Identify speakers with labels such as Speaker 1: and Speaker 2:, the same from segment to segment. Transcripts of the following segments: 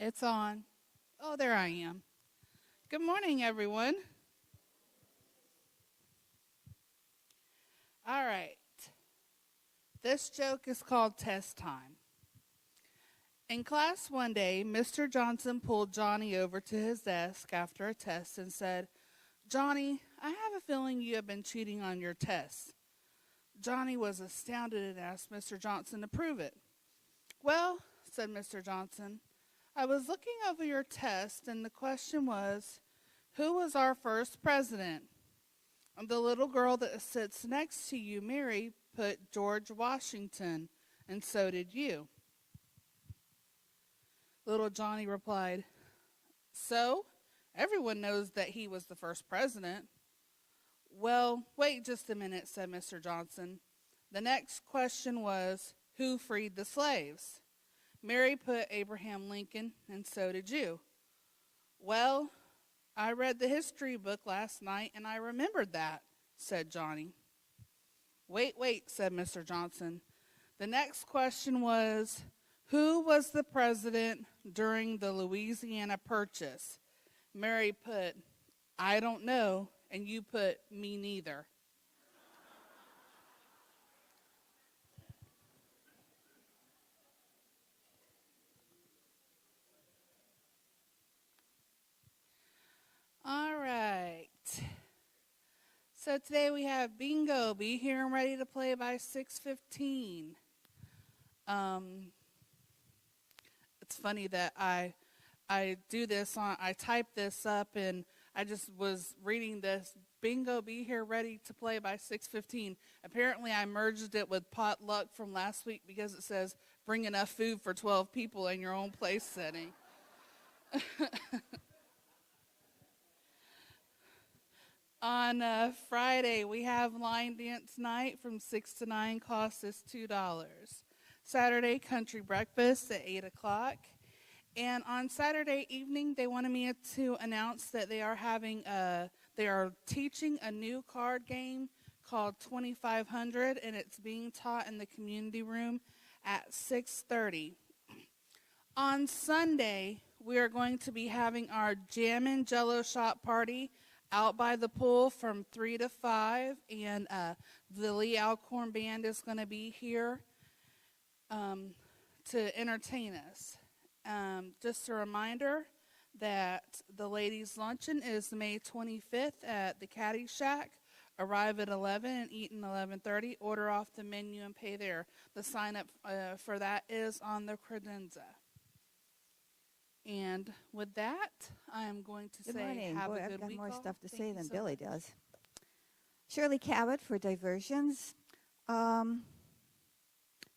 Speaker 1: It's on. Oh, there I am. Good morning, everyone. All right. This joke is called Test Time. In class one day, Mr. Johnson pulled Johnny over to his desk after a test and said, "Johnny, I have a feeling you have been cheating on your test." Johnny was astounded and asked Mr. Johnson to prove it. "Well," said Mr. Johnson, "I was looking over your test and the question was, who was our first president?" "The little girl that sits next to you, Mary, put George Washington, and so did you." Little Johnny replied, "So? Everyone knows that he was the first president." "Well, wait just a minute," said Mr. Johnson. "The next question was, who freed the slaves?" "Mary put Abraham Lincoln, and so did you." "Well, I read the history book last night and I remembered that," said Johnny. Wait, said Mr. Johnson. "The next question was, who was the president during the Louisiana Purchase?" Mary put, "I don't know," and you put, "Me neither." All right. So today we have bingo. Be here and ready to play by 6:15. Um, it's funny that I do this on. I type this up and I just was reading this. Bingo, be here ready to play by 6:15. Apparently, I merged it with potluck from last week because it says bring enough food for 12 people in your own place setting. On Friday, we have line dance night from 6 to 9, cost us $2. Saturday, country breakfast at 8 o'clock. And on Saturday evening, they wanted me to announce that they are teaching a new card game called 2500, and it's being taught in the community room at 6:30. On Sunday, we are going to be having our Jammin' Jello Shot party out by the pool from 3 to 5, and the Lee Alcorn Band is going to be here to entertain us. Just a reminder that the ladies' luncheon is May 25th at the Caddy Shack. Arrive at 11 and eat at 11:30. Order off the menu and pay there. The sign up for that is on the credenza. And with that, I'm going to
Speaker 2: Good
Speaker 1: say
Speaker 2: morning.
Speaker 1: have
Speaker 2: Boy,
Speaker 1: a
Speaker 2: I've
Speaker 1: good
Speaker 2: got
Speaker 1: week.
Speaker 2: more
Speaker 1: All.
Speaker 2: stuff to
Speaker 1: Thank
Speaker 2: say
Speaker 1: you
Speaker 2: than
Speaker 1: so
Speaker 2: Billy
Speaker 1: much.
Speaker 2: does. Shirley Cabot for Diversions. Um,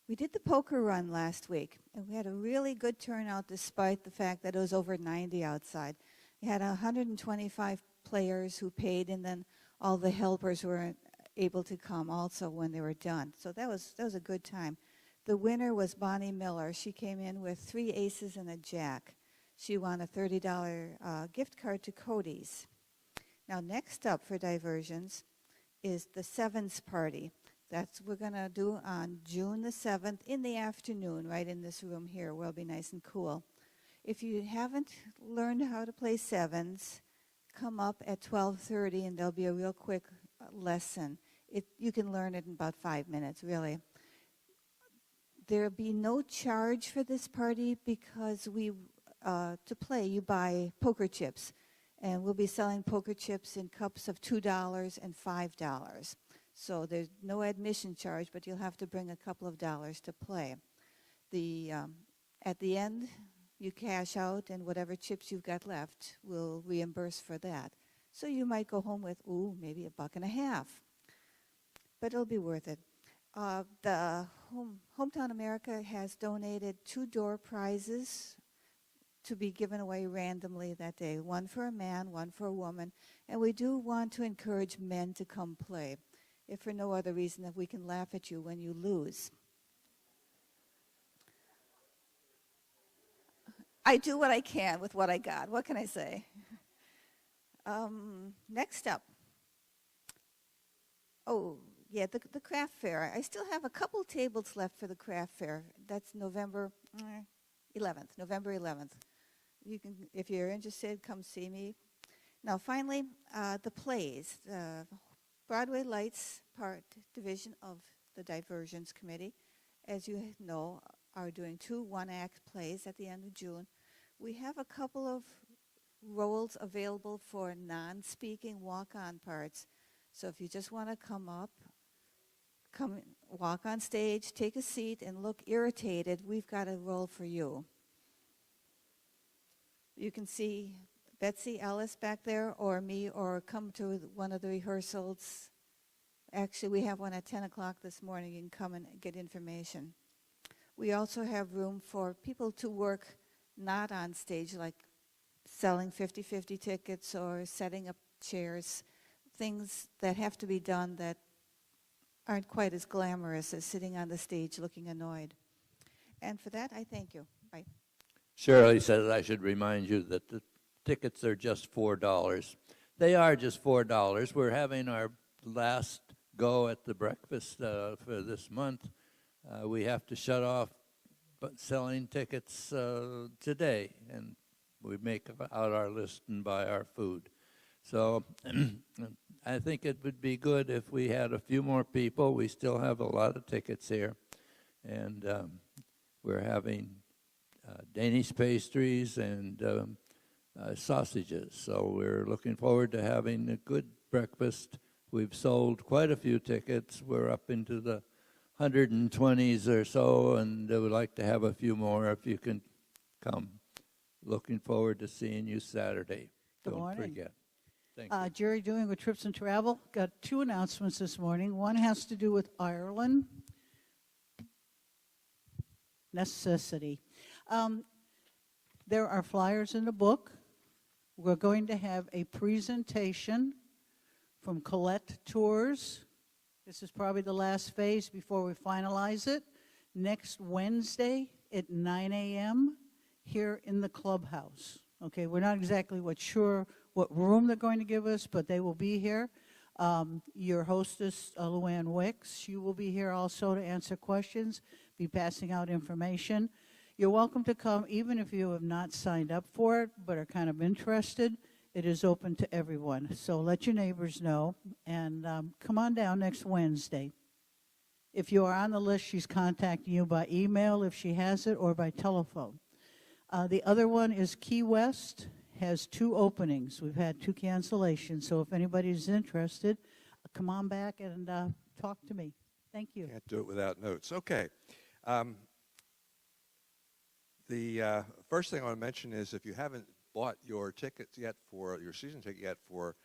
Speaker 2: we did the poker run last week, and we had a really good turnout despite the fact that it was over 90 outside. We had 125 players who paid, and then all the helpers were able to come also when they were done. So that was a good time. The winner was Bonnie Miller. She came in with 3 aces and a jack. She won a $30 gift card to Cody's. Now, next up for Diversions is the Sevens Party. That's we're going to do on June the 7th in the afternoon, right in this room here, where it'll be nice and cool. If you haven't learned how to play sevens, come up at 12:30, and there'll be a real quick lesson. You can learn it in about 5 minutes, really. There'll be no charge for this party because to play, you buy poker chips. And we'll be selling poker chips in cups of $2 and $5. So there's no admission charge, but you'll have to bring a couple of dollars to play. At the end, you cash out, and whatever chips you've got left will reimburse for that. So you might go home with, maybe $1.50. But it'll be worth it. The Hometown America has donated 2 door prizes to be given away randomly that day, one for a man, one for a woman. And we do want to encourage men to come play, if for no other reason that we can laugh at you when you lose. I do what I can with what I got. What can I say? Next up. Oh, yeah, the craft fair. I still have a couple tables left for the craft fair. That's November 11th. You can, if you're interested, come see me. Now, finally, the plays. The Broadway Lights part division of the Diversions Committee, as you know, are doing 2 one-act plays at the end of June. We have a couple of roles available for non-speaking walk-on parts. So if you just want to come up, come walk on stage, take a seat, and look irritated, we've got a role for you. You can see Betsy Ellis back there, or me, or come to one of the rehearsals. Actually, we have one at 10 o'clock this morning. You can come and get information. We also have room for people to work not on stage, like selling 50-50 tickets or setting up chairs, things that have to be done that aren't quite as glamorous as sitting on the stage looking annoyed. And for that, I thank you. Bye.
Speaker 3: Shirley says I should remind you that the tickets are just $4. They are just $4. We're having our last go at the breakfast for this month. We have to shut off selling tickets today, and we make out our list and buy our food. So I think it would be good if we had a few more people. We still have a lot of tickets here, and we're having Danish pastries and sausages. So we're looking forward to having a good breakfast. We've sold quite a few tickets. We're up into the 120s or so, and I would like to have a few more if you can come. Looking forward to seeing you Saturday.
Speaker 4: Good
Speaker 3: Don't
Speaker 4: morning.
Speaker 3: forget. Thank you.
Speaker 4: Jerry Doing with Trips and Travel. Got 2 announcements this morning. One has to do with Ireland. Necessity. There are flyers in the book. We're going to have a presentation from Colette Tours. This is probably the last phase before we finalize it. Next Wednesday at 9 a.m. here in the clubhouse. Okay, we're not exactly sure what room they're going to give us, but they will be here. Your hostess, Luann Wicks, she will be here also to answer questions, be passing out information. You're welcome to come even if you have not signed up for it but are kind of interested. It is open to everyone. So let your neighbors know, and come on down next Wednesday. If you are on the list, she's contacting you by email if she has it, or by telephone. The other one is Key West has 2 openings. We've had 2 cancellations, so if anybody's interested, come on back and talk to me. Thank you.
Speaker 5: Can't do it without notes. Okay. The first thing I want to mention is if you haven't bought your tickets yet for your season ticket yet for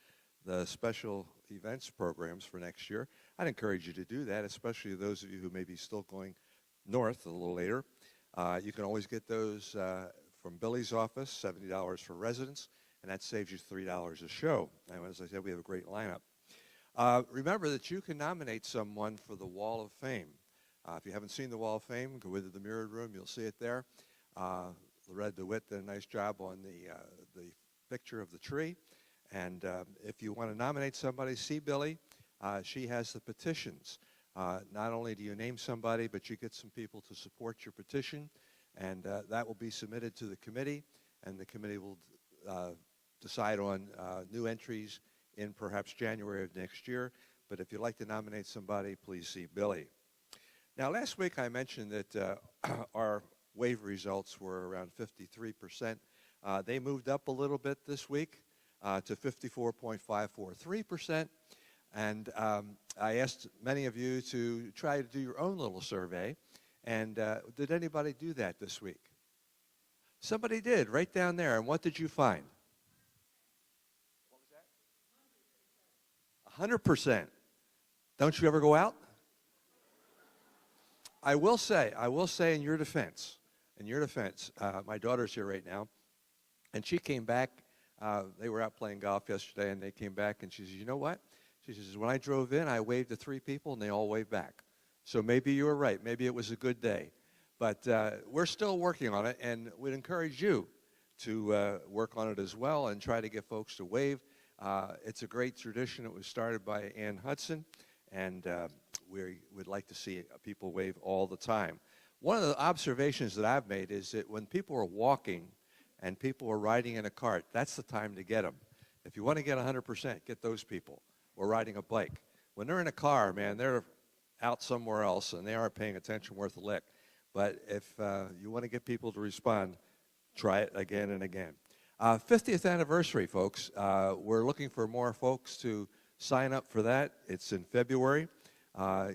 Speaker 5: the special events programs for next year, I'd encourage you to do that, especially those of you who may be still going north a little later. You can always get those from Billy's office, $70 for residents, and that saves you $3 a show. And as I said, we have a great lineup. Remember that you can nominate someone for the Wall of Fame. If you haven't seen the Wall of Fame, go into the mirrored room. You'll see it there. Loretta DeWitt did a nice job on the picture of the tree. And if you want to nominate somebody, see Billy. She has the petitions. Not only do you name somebody, but you get some people to support your petition. And that will be submitted to the committee. And the committee will decide on new entries in perhaps January of next year. But if you'd like to nominate somebody, please see Billy. Now, last week I mentioned that our wave results were around 53%. They moved up a little bit this week to 54.543%. And I asked many of you to try to do your own little survey. And did anybody do that this week? Somebody did, right down there. And what did you find? What was that? 100%. Don't you ever go out? I will say in your defense, my daughter's here right now, and she came back. They were out playing golf yesterday, and they came back, and she says, you know what? She says, when I drove in, I waved to 3 people, and they all waved back. So maybe you were right. Maybe it was a good day. But we're still working on it, and we'd encourage you to work on it as well and try to get folks to wave. It's a great tradition. It was started by Ann Hudson, and we would like to see people wave all the time. One of the observations that I've made is that when people are walking, and people are riding in a cart, that's the time to get them. If you want to get 100%, get those people. Or riding a bike. When they're in a car, man, they're out somewhere else, and they aren't paying attention worth a lick. But if you want to get people to respond, try it again and again. 50th anniversary, folks. We're looking for more folks to sign up for that. It's in February.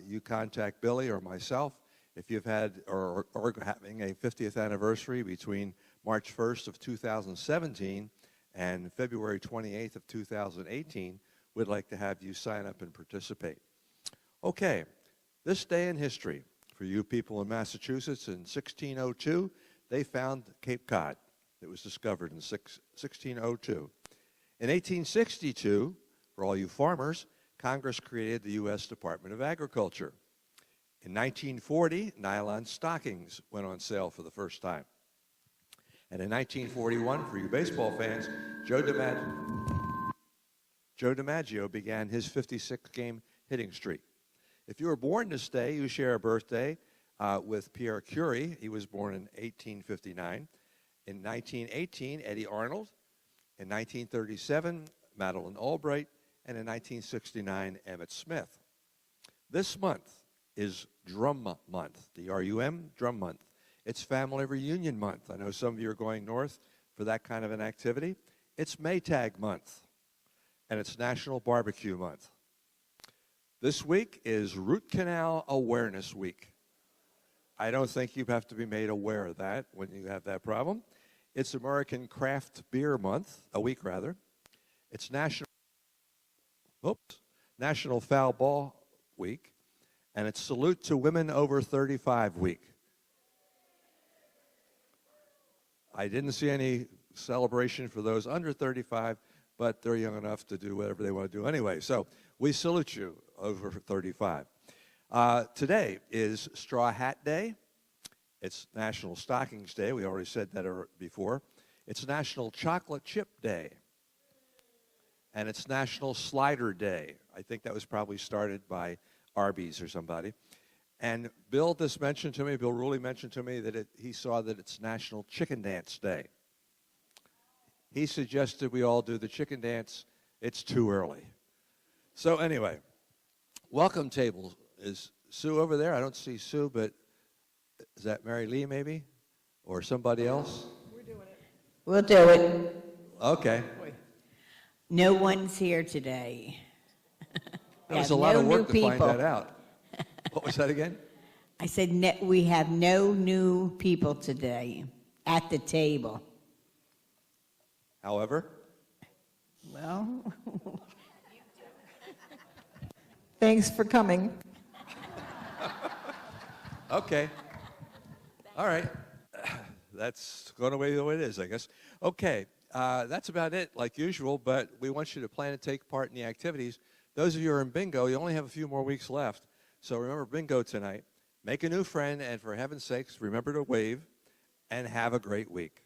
Speaker 5: You contact Billy or myself if you've had or having a 50th anniversary between March 1st of 2017 and February 28th of 2018. We'd like to have you sign up and participate. Okay, this day in history. For you people in Massachusetts, in 1602, they found Cape Cod. It was discovered in 1602. In 1862, for all you farmers, Congress created the U.S. Department of Agriculture. In 1940, nylon stockings went on sale for the first time. And in 1941, for you baseball fans, Joe DiMaggio began his 56-game hitting streak. If you were born this day, you share a birthday with Pierre Curie. He was born in 1859. In 1918, Eddie Arnold. In 1937, Madeleine Albright. And in 1969, Emmett Smith. This month is Drum Month, D-R-U-M, Drum Month. It's Family Reunion Month. I know some of you are going north for that kind of an activity. It's Maytag Month. And it's National Barbecue Month. This week is Root Canal Awareness Week. I don't think you have to be made aware of that when you have that problem. It's American Craft Beer Month, a week rather. It's National Foul Ball Week. And it's Salute to Women Over 35 Week. I didn't see any celebration for those under 35, but they're young enough to do whatever they want to do anyway. So we salute you over 35. Today is Straw Hat Day. It's National Stockings Day. We already said that before. It's National Chocolate Chip Day. And it's National Slider Day. I think that was probably started by Arby's or somebody. And Bill just mentioned to me, Bill Ruley mentioned to me that he saw that it's National Chicken Dance Day. He suggested we all do the chicken dance. It's too early. So anyway, welcome table. Is Sue over there? I don't see Sue, but is that Mary Lee maybe? Or somebody else?
Speaker 6: We'll do it.
Speaker 5: Okay.
Speaker 6: No one's here today.
Speaker 5: That was a lot of work to find that out. What was that again?
Speaker 6: I said we have no new people today at the table.
Speaker 5: However?
Speaker 6: Well,
Speaker 7: Thanks for coming.
Speaker 5: Okay. All right. That's going away the way it is, I guess. Okay. That's about it, like usual, but we want you to plan to take part in the activities. Those of you who are in bingo, you only have a few more weeks left. So remember bingo tonight. Make a new friend, and for heaven's sakes, remember to wave, and have a great week.